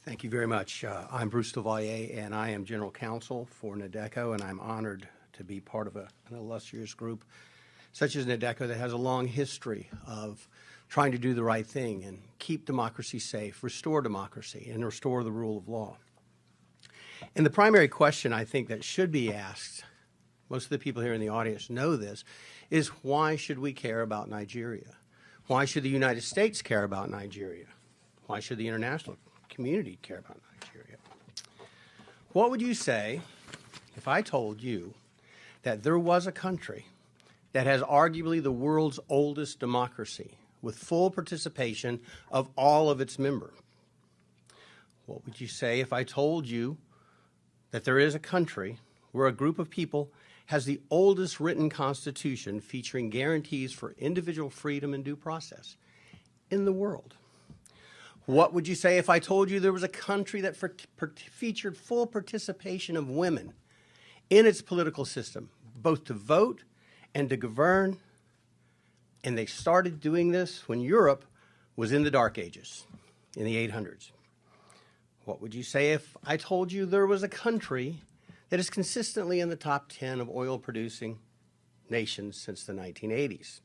Thank you very much. I'm Bruce Devalier, and I am General Counsel for NADECO, and I'm honored to be part of an illustrious group such as NADECO that has a long history of trying to do the right thing and keep democracy safe, restore democracy, and restore the rule of law. And the primary question I think that should be asked, most of the people here in the audience know this, is why should we care about Nigeria? Why should the United States care about Nigeria? Why should the international community care about Nigeria? What would you say if I told you that there was a country that has arguably the world's oldest democracy with full participation of all of its members? What would you say if I told you that there is a country where a group of people has the oldest written constitution featuring guarantees for individual freedom and due process in the world? What would you say if I told you there was a country that featured full participation of women in its political system, both to vote and to govern, and they started doing this when Europe was in the Dark Ages, in the 800s? What would you say if I told you there was a country that is consistently in the top 10 of oil-producing nations since the 1980s?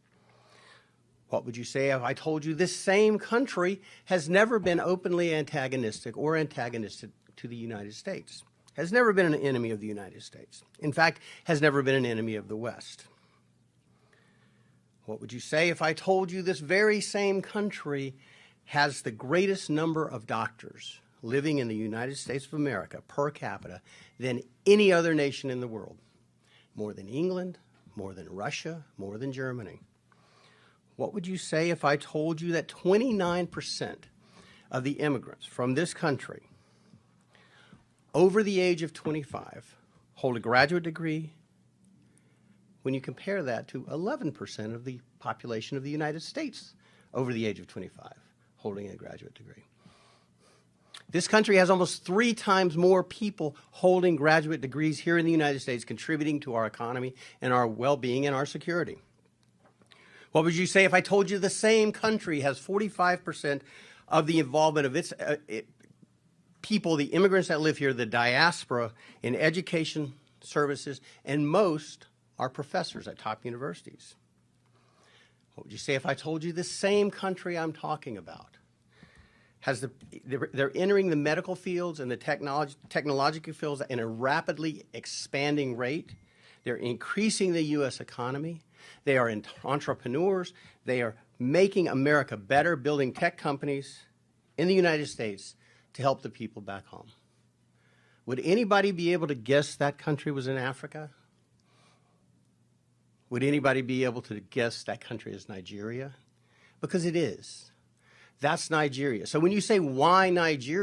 What would you say if I told you this same country has never been openly antagonistic or antagonistic to the United States, has never been an enemy of the United States, in fact, has never been an enemy of the West? What would you say if I told you this very same country has the greatest number of doctors living in the United States of America per capita than any other nation in the world? More than England, more than Russia, more than Germany. What would you say if I told you that 29% of the immigrants from this country over the age of 25 hold a graduate degree, when you compare that to 11% of the population of the United States over the age of 25 holding a graduate degree? This country has almost 3 times more people holding graduate degrees here in the United States, contributing to our economy and our well-being and our security. What would you say if I told you the same country has 45% of the involvement of its people, the immigrants that live here, the diaspora, in education services, and most are professors at top universities? What would you say if I told you the same country I'm talking about has they're entering the medical fields and the technological fields in a rapidly expanding rate? They're increasing the U.S. economy. They are entrepreneurs. They are making America better, building tech companies in the United States to help the people back home. Would anybody be able to guess that country was in Africa? Would anybody be able to guess that country is Nigeria? Because it is. That's Nigeria. So when you say, why Nigeria?